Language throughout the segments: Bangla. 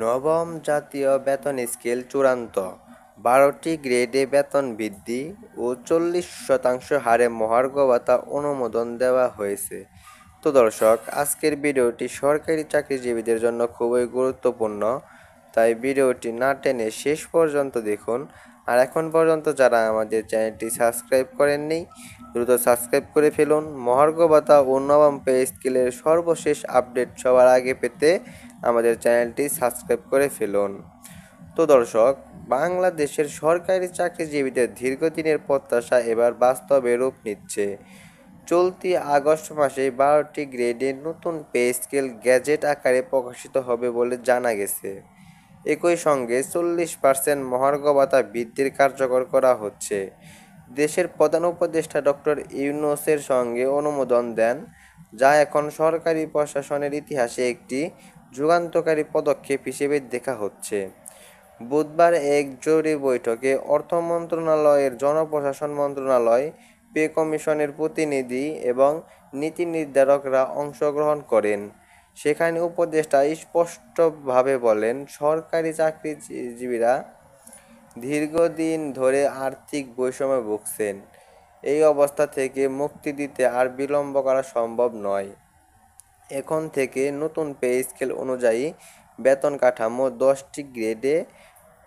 নবম জাতীয় বেতন স্কেল চূড়ান্ত, 12টি গ্রেডে বেতন বৃদ্ধি ও 40% হারে মহার্ঘ ভাতা অনুমোদন দেওয়া হয়েছে। তো দর্শক, আজকের ভিডিওটি সরকারি চাকরিজীবীদের জন্য খুবই গুরুত্বপূর্ণ, তাই ভিডিওটি না টেনে শেষ পর্যন্ত দেখুন। আর এখন পর্যন্ত যারা আমাদের চ্যানেলটি সাবস্ক্রাইব করেননি, দ্রুত সাবস্ক্রাইব করে ফেলুন। মহার্ঘ ভাতা ও নবম পে স্কেলের সর্বশেষ আপডেট সবার আগে পেতে আমাদের চ্যানেলটি সাবস্ক্রাইব করে ফেলুন। তো দর্শক, বাংলাদেশের সরকারি চাকরিজীবীদের দীর্ঘদিনের প্রত্যাশা এবার বাস্তবে রূপ নিচ্ছে। চলতি আগস্ট মাসে 12টি গ্রেডে নতুন পে স্কেল গ্যাজেট আকারে প্রকাশিত হবে বলে জানা গেছে। একই সঙ্গে 40% মহার্ঘ ভাতা বৃদ্ধির কার্যকর করা হচ্ছে। দেশের প্রধান উপদেষ্টা ডক্টর ইউনূসের সঙ্গে অনুমোদন দেন, যা এখন সরকারি প্রশাসনের ইতিহাসে একটি যুগান্তকারী পদক্ষেপ হিসেবে দেখা হচ্ছে। বুধবার এক জরুরি বৈঠকে অর্থ মন্ত্রণালয়ের জনপ্রশাসন মন্ত্রণালয়, পে কমিশনের প্রতিনিধি এবং নীতি নির্ধারকরা অংশগ্রহণ করেন। সেখানে উপদেষ্টা স্পষ্টভাবে বলেন, সরকারি চাকরিজীবীরা দীর্ঘদিন ধরে আর্থিক বৈষম্যে ভুগছেন। এই অবস্থা থেকে মুক্তি দিতে আর বিলম্ব করা সম্ভব নয়। এখন থেকে নতুন পে স্কেল অনুযায়ী বেতন কাঠামো 10টি গ্রেডে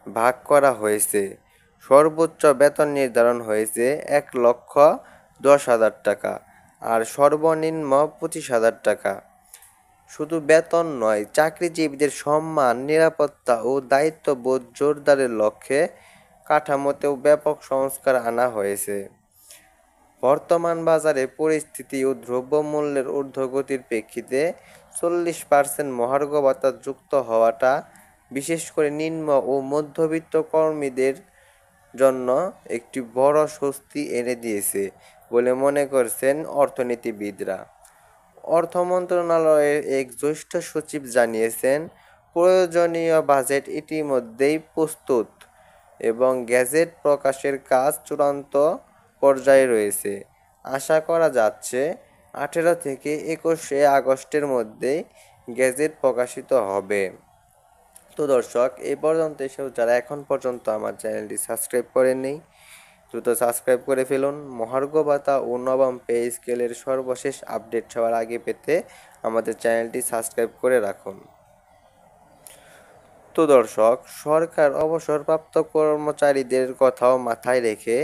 ভাগ করা হয়েছে। সর্বোচ্চ বেতন নির্ধারণ হয়েছে 1,10,000 টাকা আর সর্বনিম্ন 25,000 টাকা। শুধু বেতন নয়, চাকরিজীবীদের সম্মান, নিরাপত্তা ও দায়িত্ববোধ জোরদারের লক্ষ্যে কাঠামোতেও ব্যাপক সংস্কার আনা হয়েছে। বর্তমান বাজারে পরিস্থিতি ও দ্রব্যমূল্যের ঊর্ধ্বগতির প্রেক্ষিতে 40% মহার্ঘ ভাতা যুক্ত হওয়াটা বিশেষ করে নিম্ন ও মধ্যবিত্ত কর্মীদের জন্য একটি বড় স্বস্তি এনে দিয়েছে বলে মনে করছেন অর্থনীতিবিদরা। অর্থ মন্ত্রণালয়ের এক জ্যেষ্ঠ সচিব জানিয়েছেন, প্রয়োজনীয় বাজেট ইতিমধ্যেই প্রস্তুত এবং গ্যাজেট প্রকাশের কাজ চূড়ান্ত পর্যায়ে রয়েছে। আশা করা যাচ্ছে 18 থেকে 21 আগস্টের মধ্যে গ্যাজেট প্রকাশিত হবে। তো দর্শক, এই পর্যন্ত এসেও যারা এখন পর্যন্ত আমার চ্যানেলটি সাবস্ক্রাইব করেননি, দ্রুত সাবস্ক্রাইব করে ফেলুন। মহার্ঘ ভাতা ও নবম পে স্কেলের সর্বশেষ আপডেট সবার আগে পেতে আমাদের চ্যানেলটি সাবস্ক্রাইব করে রাখুন। তো দর্শক, সরকার অবসরপ্রাপ্ত কর্মচারীদের কথাও মাথায় রেখে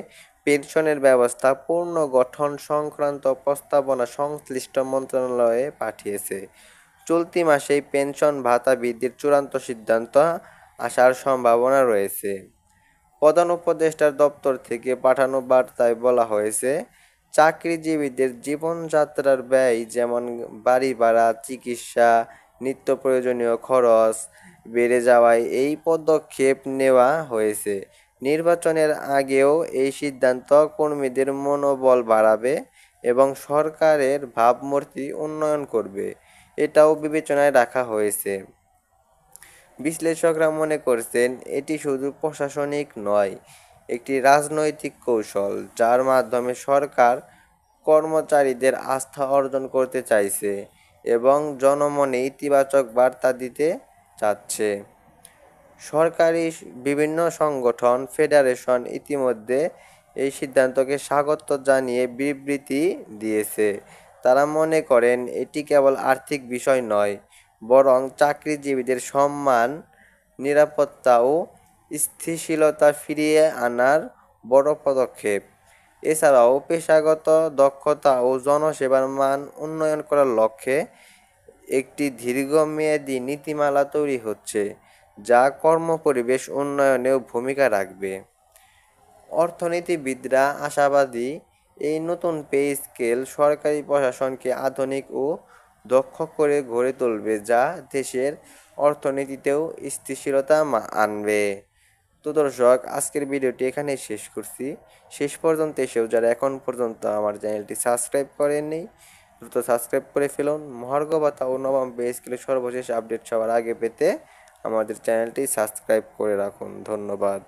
পেনশনের ব্যবস্থা পুনর্গঠন সংক্রান্ত প্রস্তাবনা সংশ্লিষ্ট মন্ত্রণালয়ে পাঠিয়েছে। চলতি মাসেই পেনশন ভাতা বৃদ্ধির চূড়ান্ত সিদ্ধান্ত আসার সম্ভাবনা রয়েছে। প্রধান উপদেষ্টার দপ্তর থেকে পাঠানো বার্তায় বলা হয়েছে, চাকরিজীবীদের জীবনযাত্রার ব্যয় যেমন বাড়ি ভাড়া, চিকিৎসা, নিত্য প্রয়োজনীয় খরচ বেড়ে যাওয়ায় এই পদক্ষেপ নেওয়া হয়েছে। নির্বাচনের আগেও এই সিদ্ধান্ত কর্মীদের মনোবল বাড়াবে এবং সরকারের ভাবমূর্তি উন্নয়ন করবে, এটাও বিবেচনায় রাখা হয়েছে। বিশ্লেষকরা মনে করছেন, এটি শুধু প্রশাসনিক নয়, একটি রাজনৈতিক কৌশল, যার মাধ্যমে সরকার কর্মচারীদের আস্থা অর্জন করতে চাইছে এবং জনমনে ইতিবাচক বার্তা দিতে চাচ্ছে। সরকারি বিভিন্ন সংগঠন, ফেডারেশন ইতিমধ্যে এই সিদ্ধান্তকে স্বাগত জানিয়ে বিবৃতি দিয়েছে। তারা মনে করেন, এটি কেবল আর্থিক বিষয় নয়, বরং চাকরিজীবীদের সম্মান, নিরাপত্তা ও স্থিতিশীলতা ফিরিয়ে আনার বড় পদক্ষেপ। এছাড়াও পেশাগত দক্ষতা ও জনসেবার মান উন্নয়ন করার লক্ষ্যে একটি দীর্ঘমেয়াদী নীতিমালা তৈরি হচ্ছে, যা কর্মপরিবেশ উন্নয়নেও ভূমিকা রাখবে। অর্থনীতিবিদরা আশাবাদী, এই নতুন পে স্কেল সরকারি প্রশাসনকে আধুনিক ও দক্ষ করে গড়ে তুলবে, যা দেশের অর্থনীতিতেও স্থিতিশীলতা আনবে। তো দর্শক, আজকের ভিডিওটি এখানেই শেষ করছি। শেষ পর্যন্ত এসেও যারা এখন পর্যন্ত আমার চ্যানেলটি সাবস্ক্রাইব করেননি, দ্রুত সাবস্ক্রাইব করে ফেলুন। মহার্ঘ ভাতা ও নবম পে স্কেলের সর্বশেষ আপডেট সবার আগে পেতে আমাদের চ্যানেলটি সাবস্ক্রাইব করে রাখুন। ধন্যবাদ।